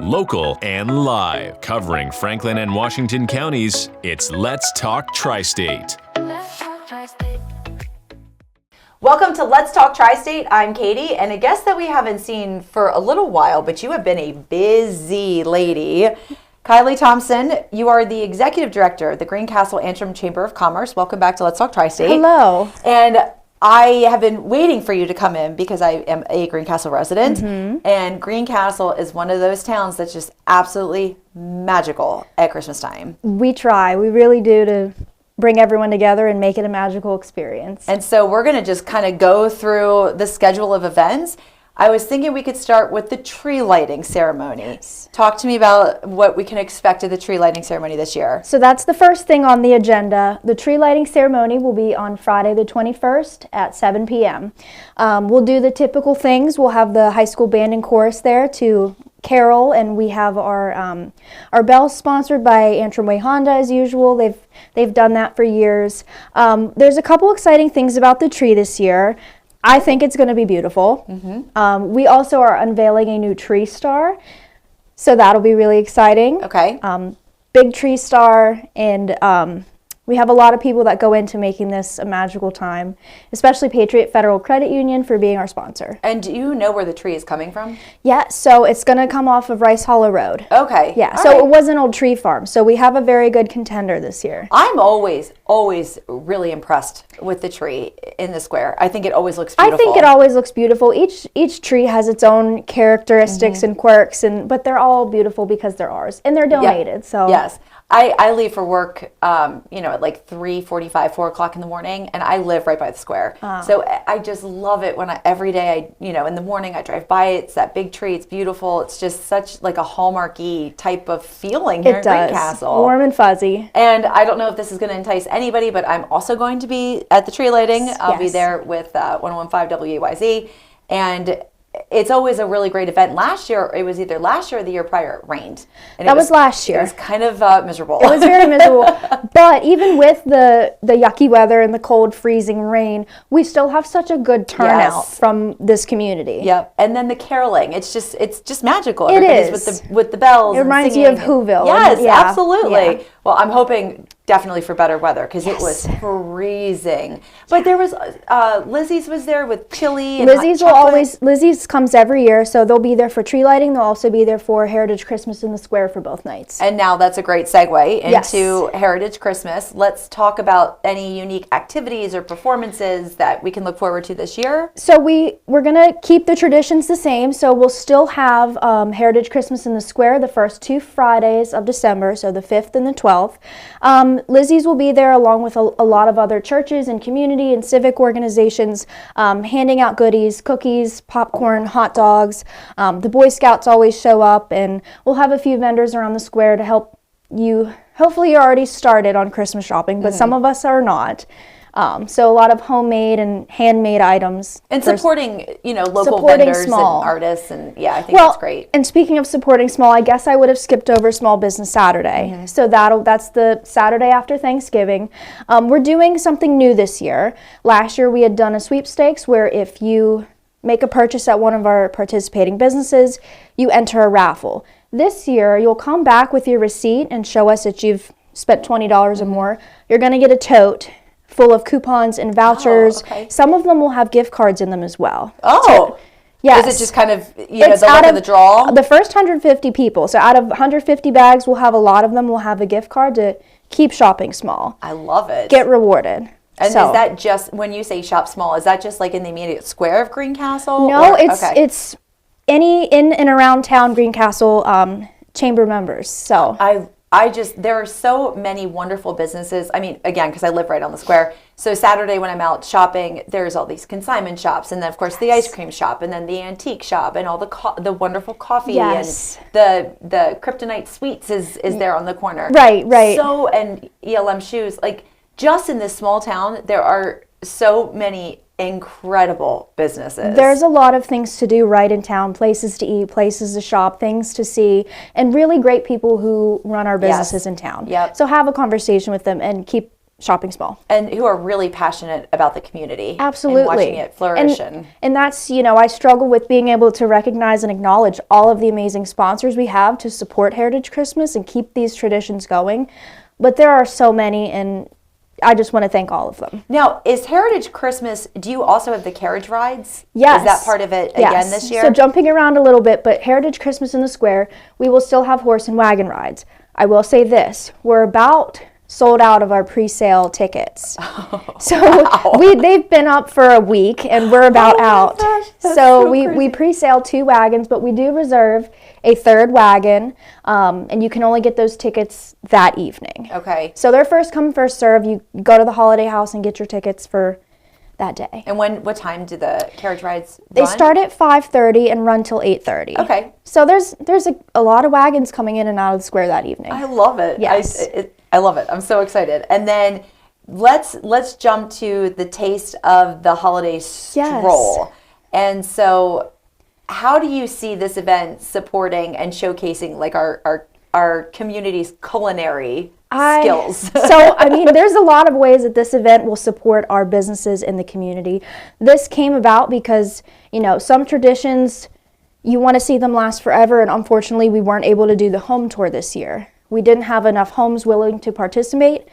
Local and live. Covering Franklin and Washington counties, it's Let's Talk TriState. Welcome to Let's Talk TriState. I'm Katie, and a guest that we haven't seen for a little while, but you have been a busy lady. Kylie Thomas, you are the Executive Director of the Greencastle Antrim Chamber of Commerce. Welcome back to Let's Talk TriState. Hello. And I have been waiting for you to come in because I am a Greencastle resident, and Greencastle is one of those towns that's just absolutely magical at Christmas time. We try. We really do to bring everyone together and make it a magical experience. And so we're going to just kind of go through the schedule of events. I was thinking we could start with the tree lighting ceremony. Yes. Talk to me about what we can expect at the tree lighting ceremony this year. So that's the first thing on the agenda. The tree lighting ceremony will be on Friday the 21st at 7 p.m. We'll do the typical things. We'll have the high school band and chorus there to carol, and we have our bells sponsored by Antrim Way Honda as usual. They've done that for years. There's a couple exciting things about the tree this year. I think it's going to be beautiful. We also are unveiling a new tree star, so that'll be really exciting. Okay. Big tree star, and we have a lot of people that go into making this a magical time, especially Patriot Federal Credit Union for being our sponsor. And do you know where the tree is coming from? Yeah, so it's going to come off of Rice Hollow Road. Okay. Yeah, All so right. it was an old tree farm, so we have a very good contender this year. I'm always really impressed with the tree in the square. I think it always looks beautiful. I think it always looks beautiful. Each tree has its own characteristics and quirks, but they're all beautiful because they're ours and they're donated. So yes, I leave for work, at like 3:45, 4 o'clock in the morning, and I live right by the square. So I just love it when every day in the morning I drive by it. It's that big tree. It's beautiful. It's just such like a hallmarky type of feeling here in Greencastle. Warm and fuzzy. And I don't know if this is going to entice anybody, but I'm also going to be at the tree lighting. I'll be there with 101.5 WAYZ, and it's always a really great event. Last year, it was either last year or the year prior, it rained. And that was last year. It was kind of miserable. It was very miserable. But even with the yucky weather and the cold, freezing rain, we still have such a good turnout from this community. Yep. And then the caroling, it's just magical. It Everybody's is. with the bells. It reminds you of Whoville. Yes, Yeah. absolutely. Yeah. Well, I'm hoping definitely for better weather because it was freezing. But there was Lizzie's was there with chili and Lizzie's comes every year, so they'll be there for tree lighting. They'll also be there for Heritage Christmas in the Square for both nights. And now that's a great segue into Heritage Christmas. Let's talk about any unique activities or performances that we can look forward to this year. So we're going to keep the traditions the same. So we'll still have Heritage Christmas in the Square the first 2 Fridays of December, so the 5th and the 12th. Lizzie's will be there along with a lot of other churches and community and civic organizations, handing out goodies, cookies, popcorn, hot dogs. The Boy Scouts always show up, and we'll have a few vendors around the square to help you. Hopefully you're already started on Christmas shopping, but some of us are not. So a lot of homemade and handmade items. And supporting, local vendors and artists. And I think that's great. And speaking of supporting small, I guess I would have skipped over Small Business Saturday. So that's the Saturday after Thanksgiving. We're doing something new this year. Last year we had done a sweepstakes where if you make a purchase at one of our participating businesses, you enter a raffle. This year you'll come back with your receipt and show us that you've spent $20 or more. You're going to get a tote full of coupons and vouchers. Some of them will have gift cards in them as well. Yes. Is it just kind of, the luck of the draw? The first 150 people. So out of 150 bags, we'll have a lot of them will have a gift card to keep shopping small. I love it. Get rewarded. And is that just, when you say shop small, is that just like in the immediate square of Greencastle? No, it's any in and around town Greencastle chamber members. So there are so many wonderful businesses. I mean, again, because I live right on the square. So Saturday when I'm out shopping, there's all these consignment shops, and then of course the ice cream shop, and then the antique shop, and all the wonderful coffee, and the Kryptonite Sweets is there on the corner. Right. So, and ELM shoes, like just in this small town, there are so many incredible businesses. There's a lot of things to do right in town, places to eat, places to shop, things to see, and really great people who run our businesses in town. Yep. So have a conversation with them and keep Shopping Small. And who are really passionate about the community. Absolutely. And watching it flourish. And that's, I struggle with being able to recognize and acknowledge all of the amazing sponsors we have to support Heritage Christmas and keep these traditions going. But there are so many, and I just want to thank all of them. Now, is Heritage Christmas, do you also have the carriage rides? Yes. Is that part of it again this year? So jumping around a little bit, but Heritage Christmas in the Square, we will still have horse and wagon rides. I will say this, we're about sold out of our pre-sale tickets. They've been up for a week and we're about out. Gosh, so we pre-sale 2 wagons, but we do reserve a 3rd wagon, and you can only get those tickets that evening. Okay. So they're first come, first serve. You go to the Holiday House and get your tickets for that day. And what time do the carriage rides run? They start at 5:30 and run till 8:30. Okay. So there's a lot of wagons coming in and out of the square that evening. I love it. Yes. I love it. I'm so excited. And then let's jump to the taste of the holiday stroll. And so how do you see this event supporting and showcasing like our community's culinary skills? So, there's a lot of ways that this event will support our businesses in the community. This came about because, some traditions, you want to see them last forever, and unfortunately we weren't able to do the home tour this year. We didn't have enough homes willing to participate.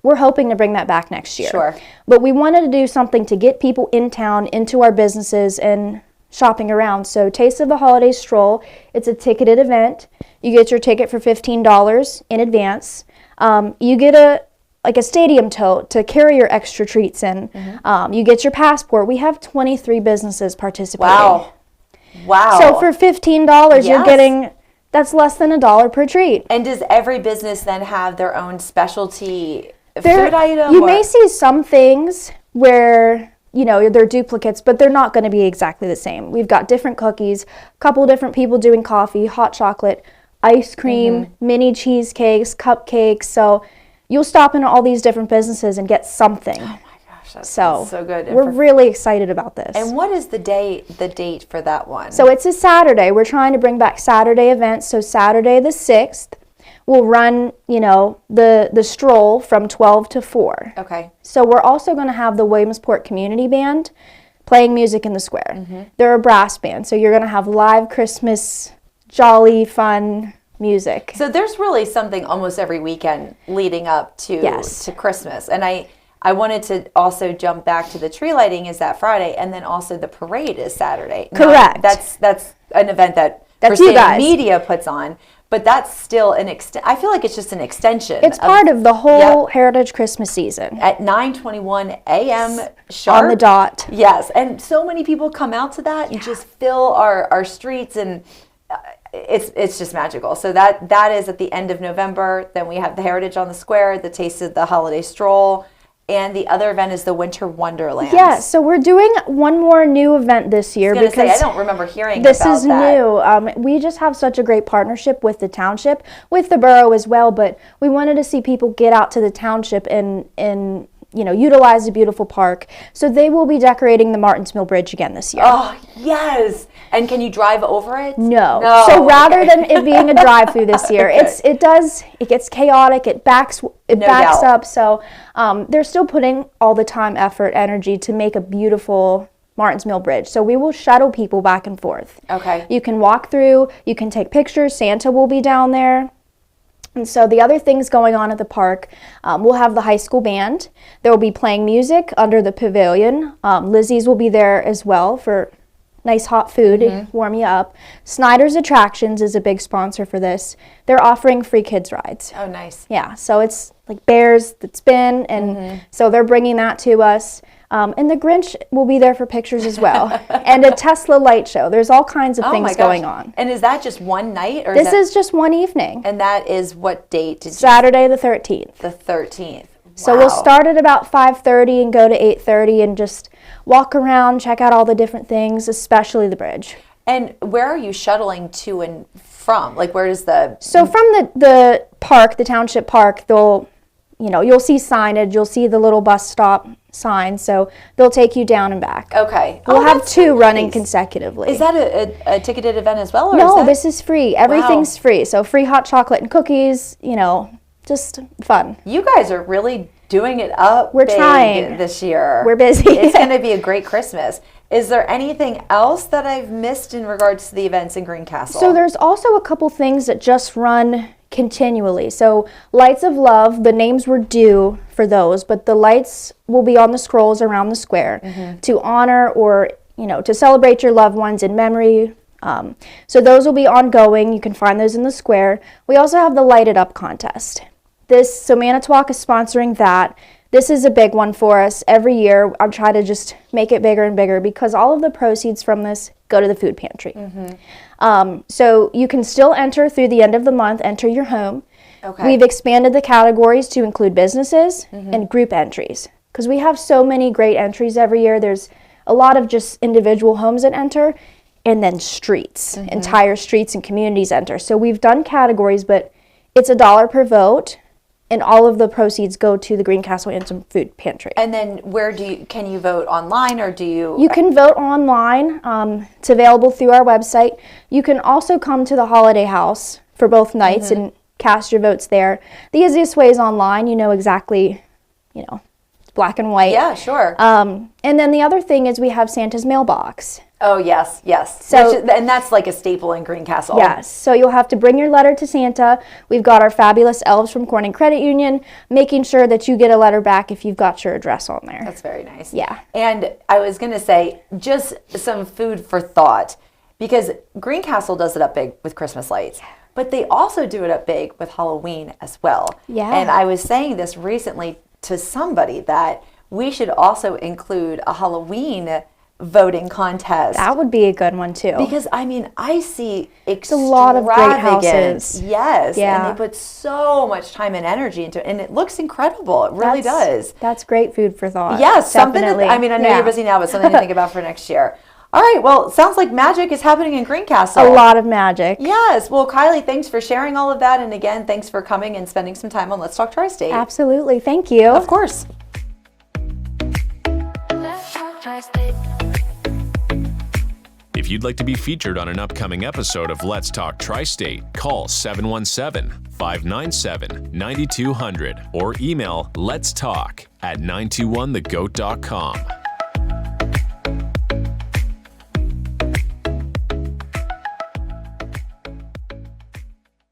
We're hoping to bring that back next year. Sure. But we wanted to do something to get people in town, into our businesses, and shopping around. So Taste of the Holiday Stroll, it's a ticketed event. You get your ticket for $15 in advance. You get a stadium tote to carry your extra treats in. You get your passport. We have 23 businesses participating. Wow. So for $15, you're getting... That's less than $1 per treat. And does every business then have their own specialty food item? You may see some things where, they're duplicates, but they're not going to be exactly the same. We've got different cookies, a couple different people doing coffee, hot chocolate, ice cream, mini cheesecakes, cupcakes. So you'll stop into all these different businesses and get something. That's so good. We're really excited about this. And what is the date for that one? So it's a Saturday. We're trying to bring back Saturday events. So Saturday the 6th, we'll run, the stroll from 12 to 4. Okay. So we're also going to have the Williamsport Community Band playing music in the square. They're a brass band, so you're going to have live Christmas, jolly, fun music. So there's really something almost every weekend leading up to Christmas. And I wanted to also jump back to the tree lighting is that Friday, and then also the parade is Saturday. Correct. That's an event that TriState Media puts on, but that's still I feel like it's just an extension. It's part of the whole Heritage Christmas season. At 9:21 a.m. sharp. On the dot. Yes, and so many people come out to that and just fill our streets, and it's just magical. So that is at the end of November. Then we have the Heritage on the Square, the Taste of the Holiday Stroll. And the other event is the Winter Wonderland. Yeah, so we're doing one more new event this year. I don't remember hearing about that. This is new. We just have such a great partnership with the township, with the borough as well, but we wanted to see people get out to the township and utilize the beautiful park. So they will be decorating the Martins Mill Bridge again this year. Oh, yes. And can you drive over it? No. So rather than it being a drive-through this year, it gets chaotic, it backs up. So they're still putting all the time, effort, energy to make a beautiful Martins Mill Bridge. So we will shuttle people back and forth. Okay. You can walk through, you can take pictures, Santa will be down there. And so the other things going on at the park, we'll have the high school band. They will be playing music under the pavilion. Lizzie's will be there as well for nice hot food to warm you up. Snyder's Attractions is a big sponsor for this. They're offering free kids rides. Oh, nice. Yeah, so it's like bears that spin, and so they're bringing that to us. And the Grinch will be there for pictures as well. And a Tesla light show. There's all kinds of things going on. And is that just one night? Or this is just one evening. And that is what date? Saturday the 13th. The 13th. So we'll start at about 5:30 and go to 8:30 and just walk around, check out all the different things, especially the bridge. And where are you shuttling to and from? Like, where does So from the park, the township park, you'll see signage, you'll see the little bus stop sign, so they'll take you down and back. Okay. We'll have two running consecutively. Is that a ticketed event as well? Or no, this is free. Everything's free. So free hot chocolate and cookies, just fun. You guys are really doing it up We're big trying this year. We're busy. It's going to be a great Christmas. Is there anything else that I've missed in regards to the events in Greencastle? So there's also a couple things that just run continually. So Lights of Love, the names were due for those, but the lights will be on the scrolls around the square to honor or, to celebrate your loved ones in memory. So those will be ongoing. You can find those in the square. We also have the Light It Up contest. So Manitowoc is sponsoring that. This is a big one for us. Every year, I'm trying to just make it bigger and bigger because all of the proceeds from this go to the food pantry. So you can still enter through the end of the month, enter your home. Okay. We've expanded the categories to include businesses and group entries because we have so many great entries every year. There's a lot of just individual homes that enter and then streets, entire streets and communities enter. So we've done categories, but it's $1 per vote. And all of the proceeds go to the Greencastle Anthem Food Pantry. And then can you vote online or do you? You can vote online. It's available through our website. You can also come to the Holiday House for both nights and cast your votes there. The easiest way is online. You know exactly, it's black and white. Yeah, sure. And then the other thing is we have Santa's mailbox. Oh, yes. So, and that's like a staple in Greencastle. Yes. So you'll have to bring your letter to Santa. We've got our fabulous elves from Corning Credit Union, making sure that you get a letter back if you've got your address on there. That's very nice. Yeah. And I was going to say, just some food for thought, because Greencastle does it up big with Christmas lights, but they also do it up big with Halloween as well. Yeah. And I was saying this recently to somebody that we should also include a Halloween voting contest. That would be a good one too. Because I see a lot of great houses. Yes. Yeah. And they put so much time and energy into it, and it looks incredible. It really does. That's great food for thought. Yes, definitely. I know you're busy now, but something to think about for next year. All right, well, sounds like magic is happening in Greencastle. A lot of magic. Yes. Well, Kylie, thanks for sharing all of that. And again, thanks for coming and spending some time on Let's Talk TriState. Absolutely. Thank you. Of course. Let's talk TriState. If you'd like to be featured on an upcoming episode of Let's Talk TriState, call 717-597-9200 or email letstalk@921thegoat.com.